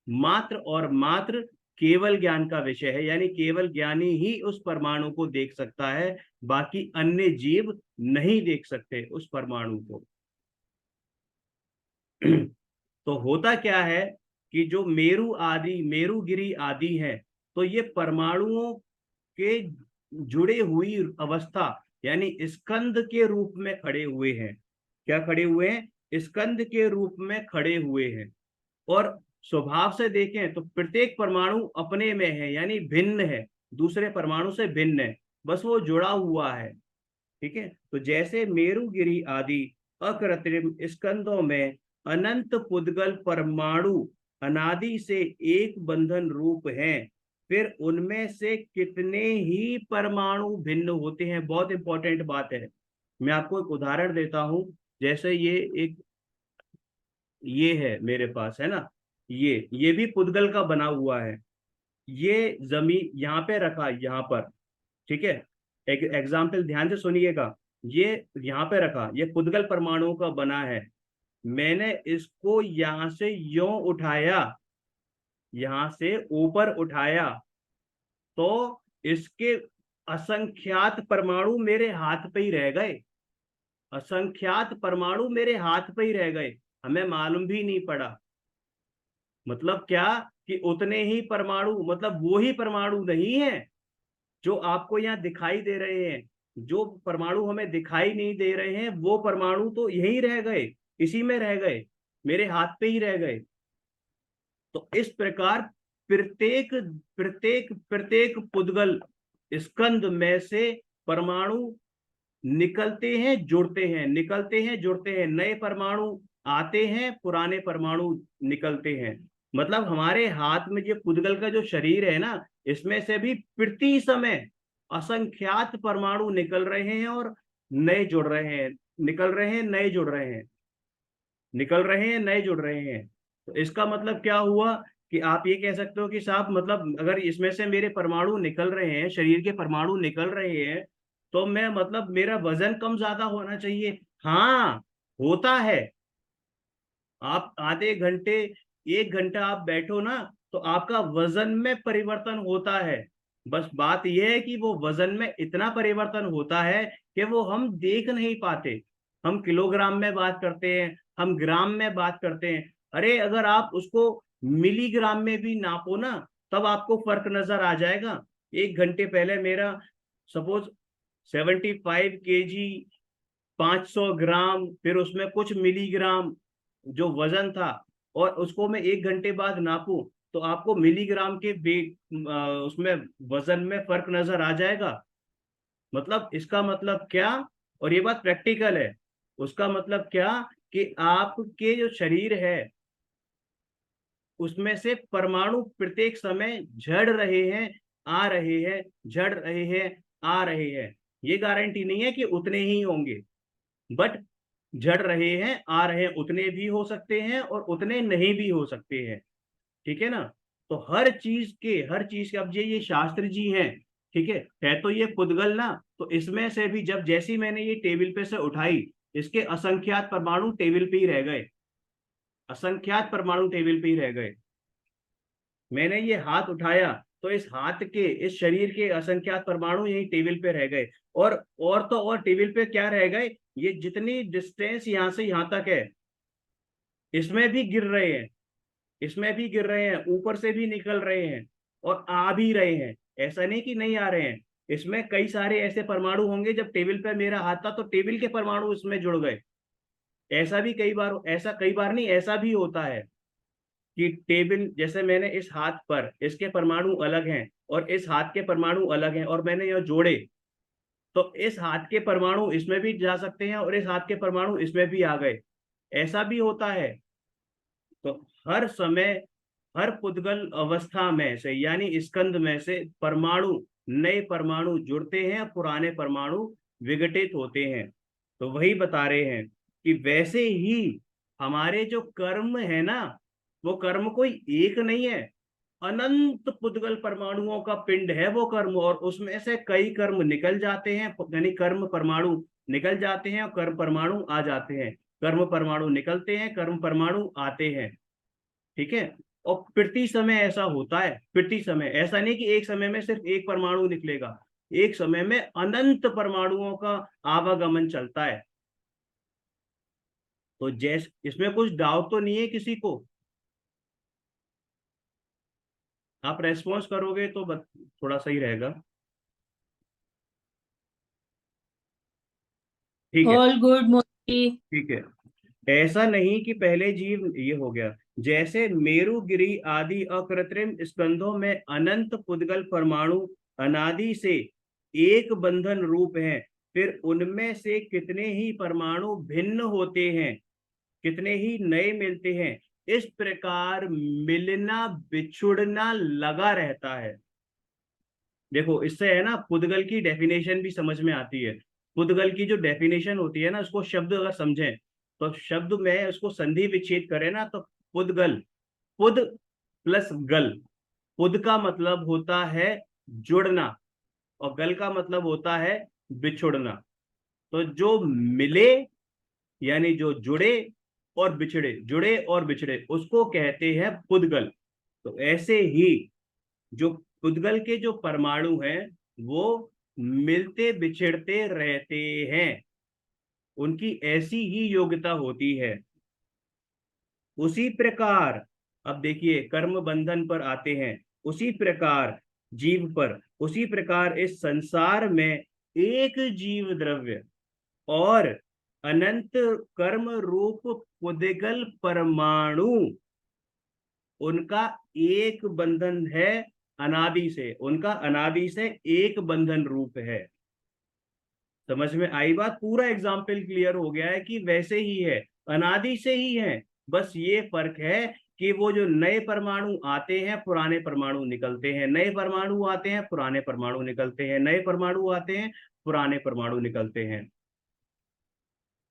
मात्र और मात्र केवल ज्ञान का विषय है, यानी केवल ज्ञानी ही उस परमाणु को देख सकता है, बाकी अन्य जीव नहीं देख सकते उस परमाणु को। तो होता क्या है कि जो मेरु आदि, मेरुगिरी आदि है, तो ये परमाणुओं के जुड़े हुई अवस्था, यानी स्कंद के रूप में खड़े हुए हैं। क्या खड़े हुए हैं? स्कंद के रूप में खड़े हुए हैं। और स्वभाव से देखें तो प्रत्येक परमाणु अपने में है, यानी भिन्न है, दूसरे परमाणु से भिन्न है, बस वो जुड़ा हुआ है, ठीक है। तो जैसे मेरुगिरी आदि अकृत्रिम स्कंदों में अनंत पुद्गल परमाणु अनादि से एक बंधन रूप हैं, फिर उनमें से कितने ही परमाणु भिन्न होते हैं। बहुत इंपॉर्टेंट बात है, मैं आपको एक उदाहरण देता हूं। जैसे ये है मेरे पास, है ना, ये भी पुद्गल का बना हुआ है। ये जमीन यहाँ पे रखा, यहाँ पर, ठीक है। एक एग्जाम्पल ध्यान से सुनिएगा। ये यहाँ पे रखा, ये पुद्गल परमाणुओं का बना है। मैंने इसको यहां से यों उठाया, यहां से ऊपर उठाया, तो इसके असंख्यात परमाणु मेरे हाथ पे ही रह गए, असंख्यात परमाणु मेरे हाथ पे ही रह गए, हमें मालूम भी नहीं पड़ा। मतलब क्या, कि उतने ही परमाणु, मतलब वो ही परमाणु नहीं है जो आपको यहाँ दिखाई दे रहे हैं। जो परमाणु हमें दिखाई नहीं दे रहे हैं वो परमाणु तो यही रह गए, इसी में रह गए, मेरे हाथ पे ही रह गए। तो इस प्रकार प्रत्येक प्रत्येक प्रत्येक पुद्गल स्कंद में से परमाणु निकलते हैं जुड़ते हैं, निकलते हैं जुड़ते हैं, नए परमाणु आते हैं, पुराने परमाणु निकलते हैं। मतलब हमारे हाथ में जो पुद्गल का जो शरीर है ना, इसमें से भी प्रति समय असंख्यात परमाणु निकल रहे हैं और नए जुड़ रहे हैं, निकल रहे हैं नए जुड़ रहे हैं, निकल रहे हैं नए जुड़ रहे हैं। तो इसका मतलब क्या हुआ, कि आप ये कह सकते हो कि साहब, मतलब अगर इसमें से मेरे परमाणु निकल रहे हैं, शरीर के परमाणु निकल रहे हैं, तो मैं, मतलब मेरा वजन कम ज्यादा होना चाहिए। हाँ, होता है। आप आधे घंटे, एक घंटा आप बैठो ना, तो आपका वजन में परिवर्तन होता है। बस बात यह है कि वो वजन में इतना परिवर्तन होता है कि वो हम देख नहीं पाते। हम किलोग्राम में बात करते हैं, हम ग्राम में बात करते हैं। अरे अगर आप उसको मिलीग्राम में भी नापो ना, तब आपको फर्क नजर आ जाएगा। एक घंटे पहले मेरा सपोज 75 kg 500 ग्राम, फिर उसमें कुछ मिलीग्राम जो वजन था, और उसको मैं 1 घंटे बाद नापूं, तो आपको मिलीग्राम के उसमें वजन में फर्क नजर आ जाएगा। मतलब इसका मतलब क्या, और ये बात प्रैक्टिकल है, उसका मतलब क्या कि आपके जो शरीर है उसमें से परमाणु प्रत्येक समय झड़ रहे हैं, आ रहे हैं, झड़ रहे हैं, आ रहे हैं। ये गारंटी नहीं है कि उतने ही होंगे, बट झड़ रहे हैं, आ रहे हैं, उतने भी हो सकते हैं और उतने नहीं भी हो सकते हैं। ठीक है ना। तो हर चीज के, अब ये शास्त्र जी हैं, ठीक है तो ये पुद्गल ना, तो इसमें से भी जब जैसी मैंने ये टेबल पे से उठाई, इसके असंख्यात परमाणु टेबल पे ही रह गए, असंख्यात परमाणु टेबल पे ही रह गए। मैंने ये हाथ उठाया, तो इस हाथ के, इस शरीर के असंख्यात परमाणु यही टेबल पे रह गए। और तो और टेबल पे क्या रह गए, ये जितनी डिस्टेंस यहाँ से यहाँ तक है, इसमें भी गिर रहे हैं, इसमें भी गिर रहे हैं, ऊपर से भी निकल रहे हैं, और आ भी रहे हैं। ऐसा नहीं कि नहीं आ रहे हैं, इसमें कई सारे ऐसे परमाणु होंगे, जब टेबल पे मेरा हाथ था तो टेबल के परमाणु इसमें जुड़ गए। ऐसा भी कई बार, ऐसा कई बार नहीं, ऐसा भी होता है कि टेबल, जैसे मैंने इस हाथ पर, इसके परमाणु अलग हैं और इस हाथ के परमाणु अलग हैं, और मैंने यह जोड़े, तो इस हाथ के परमाणु इसमें भी जा सकते हैं और इस हाथ के परमाणु इसमें भी आ गए। ऐसा भी होता है। तो हर समय, हर पुद्गल अवस्था में से, यानी स्कंद में से परमाणु, नए परमाणु जुड़ते हैं, पुराने परमाणु विघटित होते हैं। तो वही बता रहे हैं कि वैसे ही हमारे जो कर्म है ना, वो कर्म कोई एक नहीं है, अनंत पुद्गल परमाणुओं का पिंड है वो कर्म, और उसमें से कई कर्म निकल जाते हैं, यानी कर्म परमाणु निकल जाते हैं और कर्म परमाणु आ जाते हैं। कर्म परमाणु निकलते हैं, कर्म परमाणु आते हैं। ठीक है। और प्रति समय ऐसा होता है, प्रति समय, ऐसा नहीं कि एक समय में सिर्फ एक परमाणु निकलेगा, एक समय में अनंत परमाणुओं का आवागमन चलता है। तो जैसे इसमें कुछ डाउट तो नहीं है किसी को? आप रेस्पॉन्स करोगे तो थोड़ा सही रहेगा। ठीक है। All good Modi. ठीक है। ऐसा नहीं कि पहले जीव, ये हो गया, जैसे मेरुगिरी आदि अकृत्रिम स्कंधों में अनंत पुद्गल परमाणु अनादि से एक बंधन रूप हैं, फिर उनमें से कितने ही परमाणु भिन्न होते हैं, कितने ही नए मिलते हैं, इस प्रकार मिलना बिछुड़ना लगा रहता है। देखो, इससे है ना पुद्गल की डेफिनेशन भी समझ में आती है। पुद्गल की जो डेफिनेशन होती है ना, उसको शब्द अगर समझें, तो शब्द में उसको संधि विच्छेद करें ना, तो पुद्गल, पुद प्लस गल, पुद का मतलब होता है जुड़ना, और गल का मतलब होता है बिछुड़ना। तो जो मिले, यानी जो जुड़े और बिछड़े, जुड़े और बिछड़े, उसको कहते हैं पुद्गल। तो ऐसे ही जो पुद्गल के जो परमाणु हैं, वो मिलते बिछड़ते रहते हैं, उनकी ऐसी ही योग्यता होती है। उसी प्रकार, अब देखिए कर्म बंधन पर आते हैं, उसी प्रकार जीव पर, उसी प्रकार इस संसार में एक जीव द्रव्य और अनंत कर्म रूप पुद्गल परमाणु, उनका एक बंधन है, अनादि से, उनका अनादि से एक बंधन रूप है। समझ में आई बात? पूरा एग्जाम्पल क्लियर हो गया है कि वैसे ही है, अनादि से ही है। बस ये फर्क है कि वो जो नए परमाणु आते हैं, पुराने परमाणु निकलते हैं, नए परमाणु आते हैं, पुराने परमाणु निकलते हैं, नए परमाणु आते हैं, पुराने परमाणु निकलते हैं।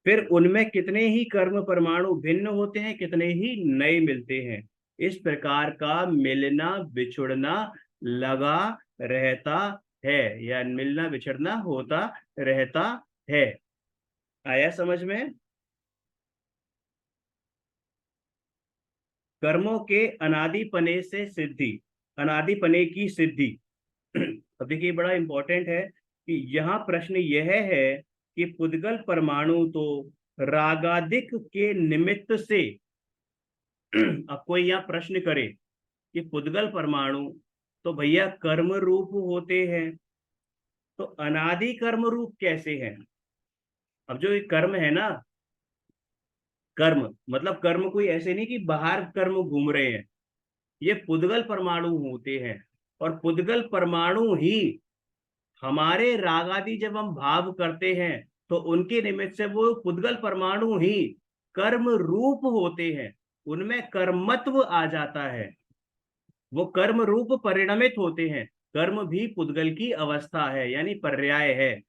फिर उनमें कितने ही कर्म परमाणु भिन्न होते हैं, कितने ही नए मिलते हैं। इस प्रकार का मिलना बिछुड़ना लगा रहता है, या मिलना बिछड़ना होता रहता है। आया समझ में? कर्मों के अनादिपने से सिद्धि, अनादिपने की सिद्धि। अब देखिए, बड़ा इंपॉर्टेंट है कि यहाँ प्रश्न यह है कि पुद्गल परमाणु तो रागादिक के निमित्त से, अब कोई यहाँ प्रश्न करे कि पुद्गल परमाणु तो भैया कर्म रूप होते हैं, तो अनादि कर्म रूप कैसे हैं? अब जो ये कर्म है ना, कर्म मतलब कर्म कोई ऐसे नहीं कि बाहर कर्म घूम रहे हैं, ये पुद्गल परमाणु होते हैं। और पुद्गल परमाणु ही हमारे राग आदि जब हम भाव करते हैं तो उनके निमित्त से वो पुद्गल परमाणु ही कर्म रूप होते हैं, उनमें कर्मत्व आ जाता है, वो कर्म रूप परिणमित होते हैं। कर्म भी पुद्गल की अवस्था है यानी पर्याय है।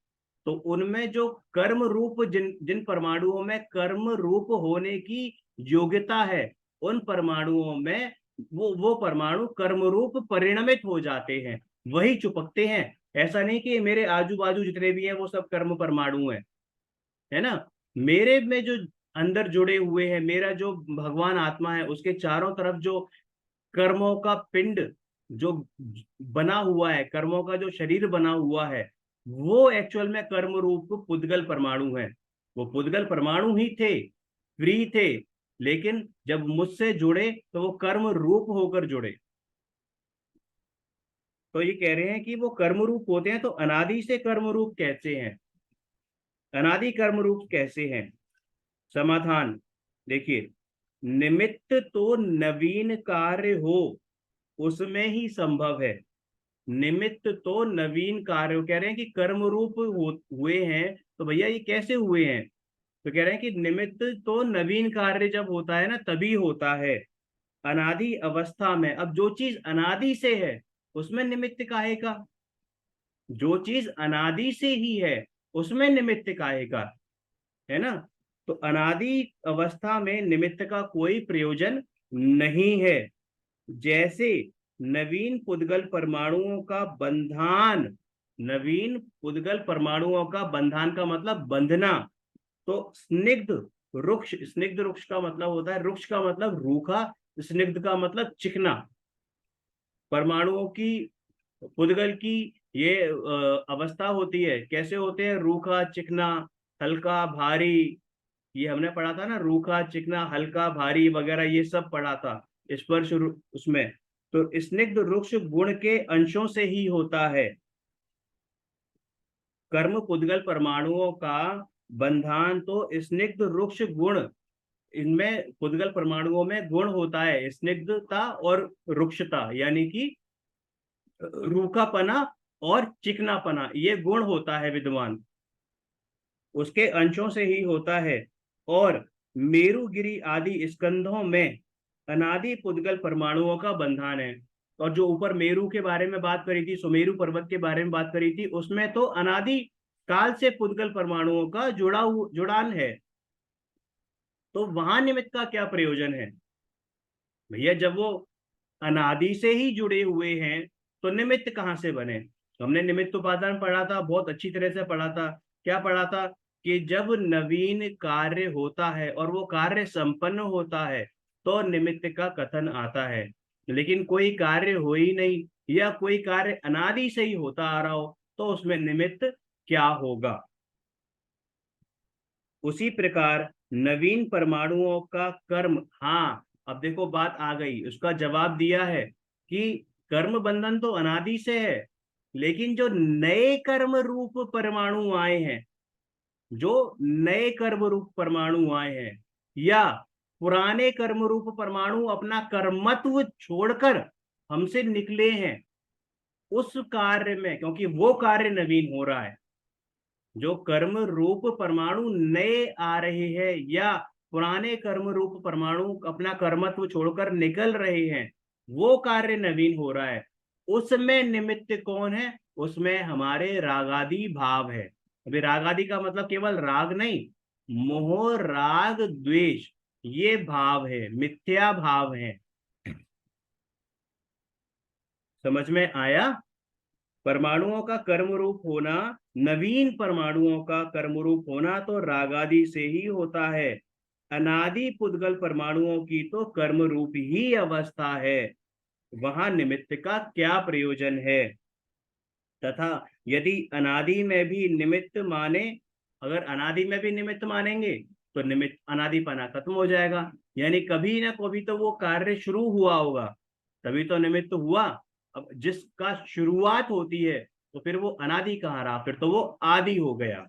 तो उनमें जो कर्म रूप जिन जिन परमाणुओं में कर्म रूप होने की योग्यता है, उन परमाणुओं में वो परमाणु कर्म रूप परिणमित हो जाते हैं, वही चुपकते हैं। ऐसा नहीं कि मेरे आजू बाजू जितने भी हैं वो सब कर्म परमाणु हैं, है ना। मेरे में जो अंदर जुड़े हुए हैं, मेरा जो भगवान आत्मा है, उसके चारों तरफ जो कर्मों का पिंड जो बना हुआ है, कर्मों का जो शरीर बना हुआ है, वो एक्चुअल में कर्म रूप पुद्गल परमाणु है। वो पुद्गल परमाणु ही थे, फ्री थे, लेकिन जब मुझसे जुड़े तो वो कर्म रूप होकर जुड़े। तो ये कह रहे हैं कि वो कर्म रूप होते हैं, तो अनादि से कर्म रूप कैसे हैं, अनादि कर्म रूप कैसे हैं। समाधान देखिए, निमित्त तो नवीन कार्य हो उसमें ही संभव है। निमित्त तो नवीन कार्य, कह रहे हैं कि कर्म रूप हुए हैं, तो भैया ये कैसे हुए हैं। तो कह रहे हैं कि निमित्त तो नवीन कार्य जब होता है ना तभी होता है, अनादि अवस्था में। अब जो चीज अनादि से है उसमें निमित्त काहे का, जो चीज अनादि से ही है उसमें निमित्त काहे का, है ना। तो अनादि अवस्था में निमित्त का कोई प्रयोजन नहीं है। जैसे नवीन पुद्गल परमाणुओं का बंधन, नवीन पुद्गल परमाणुओं का बंधन का मतलब बंधना। तो स्निग्ध रुक्ष, स्निग्ध रुक्ष का मतलब होता है, रुक्ष का मतलब रूखा, स्निग्ध का मतलब चिकना। परमाणुओं की, पुद्गल की ये अवस्था होती है, कैसे होते हैं, रूखा चिकना, हल्का भारी। ये हमने पढ़ा था ना, रूखा चिकना हल्का भारी वगैरह, ये सब पढ़ा था स्पर्श उसमें। तो स्निग्ध रुक्ष गुण के अंशों से ही होता है। कर्म पुद्गल परमाणुओं का बंधन तो स्निग्ध रुक्ष गुण, इनमें पुद्गल परमाणुओं में गुण होता है स्निग्धता और रुक्षता, यानी कि रूखापना और चिकनापना, ये गुण होता है विद्वान, उसके अंशों से ही होता है। और मेरुगिरी आदि स्कंधों में अनादि पुद्गल परमाणुओं का बंधन है। और जो ऊपर मेरु के बारे में बात करी थी, सुमेरु पर्वत के बारे में बात करी थी, उसमें तो अनादि काल से पुद्गल परमाणुओं का जुड़ान है। तो वहां निमित्त का क्या प्रयोजन है भैया, जब वो अनादि से ही जुड़े हुए हैं तो निमित्त कहाँ से बने। तो हमने निमित्त उपादान पढ़ा था, बहुत अच्छी तरह से पढ़ा था। क्या पढ़ा था कि जब नवीन कार्य होता है और वो कार्य संपन्न होता है तो निमित्त का कथन आता है। लेकिन कोई कार्य हो ही नहीं या कोई कार्य अनादि से ही होता आ रहा हो तो उसमें निमित्त क्या होगा। उसी प्रकार नवीन परमाणुओं का कर्म, हाँ अब देखो बात आ गई, उसका जवाब दिया है कि कर्म बंधन तो अनादि से है, लेकिन जो नए कर्म रूप परमाणु आए हैं, जो नए कर्म रूप परमाणु आए हैं, या पुराने कर्म रूप परमाणु अपना कर्मत्व छोड़कर हमसे निकले हैं, उस कार्य में, क्योंकि वो कार्य नवीन हो रहा है, जो कर्म रूप परमाणु नए आ रहे हैं या पुराने कर्म रूप परमाणु अपना कर्मत्व छोड़कर निकल रहे हैं, वो कार्य नवीन हो रहा है। उसमें निमित्त कौन है, उसमें हमारे रागादि भाव है। अभी रागादि का मतलब केवल राग नहीं, मोह राग द्वेष, ये भाव है, मिथ्या भाव है। समझ में आया। परमाणुओं का कर्म रूप होना, नवीन परमाणुओं का कर्म रूप होना तो रागादि से ही होता है। अनादि पुद्गल परमाणुओं की तो कर्म रूप ही अवस्था है, वहां निमित्त का क्या प्रयोजन है। तथा यदि अनादि में भी निमित्त माने, अगर अनादि में भी निमित्त मानेंगे तो निमित्त अनादिपना खत्म हो जाएगा, यानी कभी ना कभी तो वो कार्य शुरू हुआ होगा, तभी तो निमित्त हुआ। अब जिसका शुरुआत होती है तो फिर वो अनादि कहाँ रहा, फिर तो वो आदि हो गया।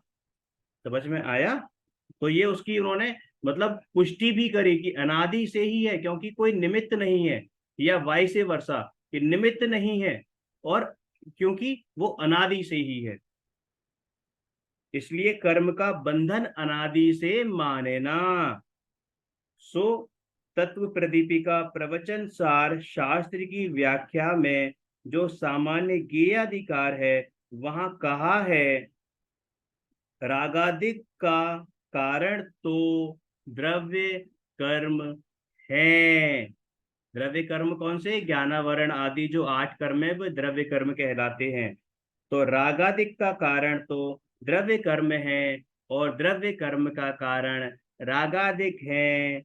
समझ में आया? तो ये उसकी उन्होंने मतलब पुष्टि भी करी कि अनादि से ही है, क्योंकि कोई निमित्त नहीं है, या वाइस वर्सा कि निमित्त नहीं है, और क्योंकि वो अनादि से ही है, इसलिए कर्म का बंधन अनादि से माने ना। सो तत्व प्रदीपिका प्रवचन सार शास्त्र की व्याख्या में जो सामान्य ज्ञेयाधिकार है, वहां कहा है रागादिक का कारण तो द्रव्य कर्म है। द्रव्य कर्म कौन से? ज्ञानावरण आदि जो 8 कर्म है वो द्रव्य कर्म कहलाते हैं। तो रागादिक का कारण तो द्रव्य कर्म है, और द्रव्य कर्म का कारण रागादिक है।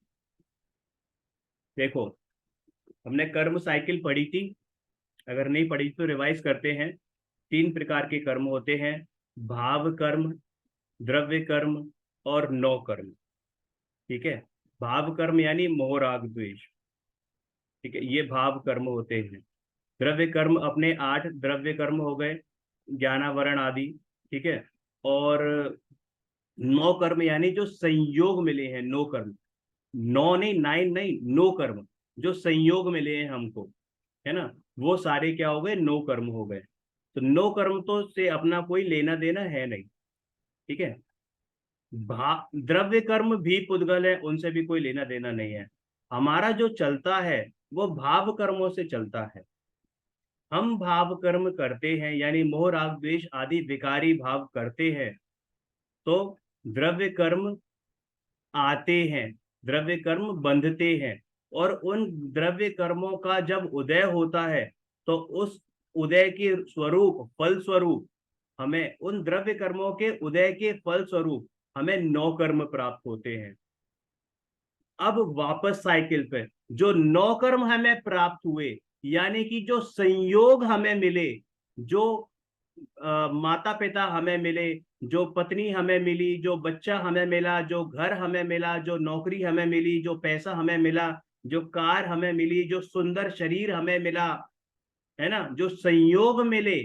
देखो, हमने कर्म साइकिल पढ़ी थी, अगर नहीं पढ़ी तो रिवाइज करते हैं। 3 प्रकार के कर्म होते हैं: भाव कर्म, द्रव्य कर्म, और नौ कर्म। ठीक है? भाव कर्म यानी मोह राग द्वेष। ठीक है, ये भाव कर्म होते हैं। द्रव्य कर्म अपने 8 द्रव्य कर्म हो गए, ज्ञानावरण आदि। ठीक है? और नौ कर्म यानी जो संयोग मिले हैं, नो कर्म। नौ नहीं, 9 नहीं, नो कर्म, जो संयोग मिले हैं हमको, है ना, वो सारे क्या हो गए? नो कर्म हो गए। तो नो कर्म तो से अपना कोई लेना देना है नहीं। ठीक है? द्रव्य कर्म भी पुद्गल है, उनसे भी कोई लेना देना नहीं है। हमारा जो चलता है वो भाव कर्मों से चलता है। हम भाव कर्म करते हैं, यानी मोह राग द्वेष आदि विकारी भाव करते हैं, तो द्रव्य कर्म आते हैं, द्रव्य कर्म बंधते हैं। और उन द्रव्य कर्मों का जब उदय होता है, तो उस उदय के स्वरूप, फल स्वरूप, हमें उन द्रव्य कर्मों के उदय के फल स्वरूप हमें नौ कर्म प्राप्त होते हैं। अब वापस साइकिल पे, जो नौ कर्म हमें प्राप्त हुए, यानी कि जो संयोग हमें मिले, जो माता पिता हमें मिले, जो पत्नी हमें मिली, जो बच्चा हमें मिला, जो घर हमें मिला, जो नौकरी हमें मिली, जो पैसा हमें मिला, जो कार हमें मिली, जो सुंदर शरीर हमें मिला, है ना, जो संयोग मिले,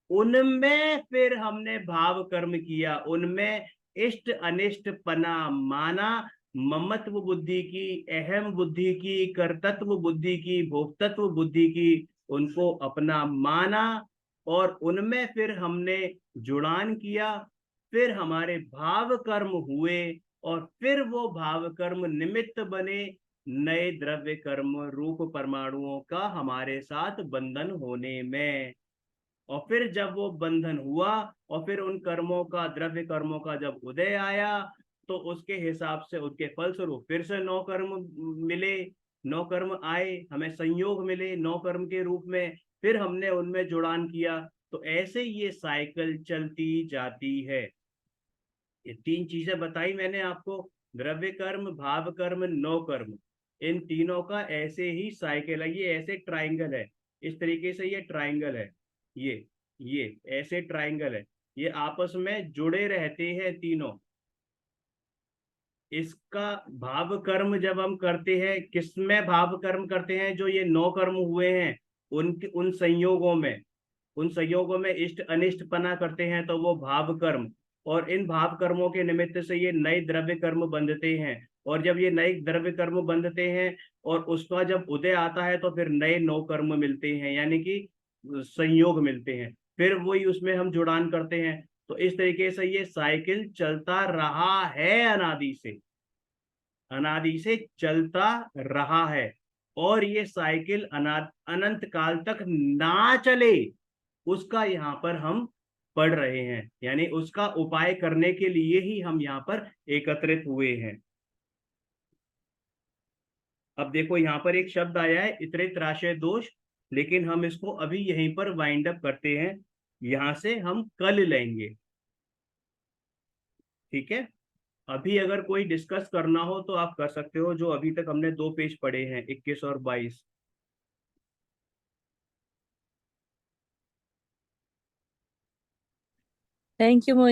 उनमें फिर हमने भाव कर्म किया, उनमें इष्ट अनिष्ट पना माना, ममत्व बुद्धि की, अहम बुद्धि की, कर्तत्व बुद्धि की, भोक्तत्व बुद्धि की, उनको अपना माना, और उनमें फिर हमने जुड़ान किया, फिर हमारे भाव कर्म हुए, और फिर वो भाव कर्म निमित्त बने नए द्रव्य कर्म रूप परमाणुओं का हमारे साथ बंधन होने में। और फिर जब वो बंधन हुआ, और फिर उन कर्मों का, द्रव्य कर्मों का जब उदय आया, तो उसके हिसाब से उसके फलस्वरूप फिर से नौ कर्म मिले, नौ कर्म आए, हमें संयोग मिले नौ कर्म के रूप में, फिर हमने उनमें जुड़ान किया। तो ऐसे ये साइकिल चलती जाती है। ये 3 चीजें बताई मैंने आपको: द्रव्य कर्म, भाव कर्म, नौ कर्म। इन तीनों का ऐसे ही साइकिल है, ये ऐसे ट्राइंगल है, इस तरीके से ये ट्राइंगल है, ये ऐसे ट्राइंगल है, ये आपस में जुड़े रहते हैं तीनों। इसका भाव कर्म जब हम करते हैं, किसमें भाव कर्म करते हैं? जो ये नौ कर्म हुए हैं, उन संयोगों में, उन संयोगों में इष्ट अनिष्ट पना करते हैं, तो वो भाव कर्म। और इन भाव कर्मों के निमित्त से ये नए द्रव्य कर्म बंधते हैं, और जब ये नए द्रव्य कर्म बंधते हैं और उसका जब उदय आता है, तो फिर नए नौ कर्म मिलते हैं, यानी कि संयोग मिलते हैं, फिर वही उसमें हम जुड़ान करते हैं। तो इस तरीके से ये साइकिल चलता रहा है, अनादि से, अनादि से चलता रहा है। और ये साइकिल अनंत काल तक ना चले, उसका यहाँ पर हम पढ़ रहे हैं, यानी उसका उपाय करने के लिए ही हम यहाँ पर एकत्रित हुए हैं। अब देखो, यहाँ पर एक शब्द आया है इतरेत्राशय दोष, लेकिन हम इसको अभी यहीं पर वाइंड अप करते हैं, यहां से हम कल लेंगे। ठीक है? अभी अगर कोई डिस्कस करना हो तो आप कर सकते हो, जो अभी तक हमने 2 पेज पढ़े हैं, 21 और 22। Thank you.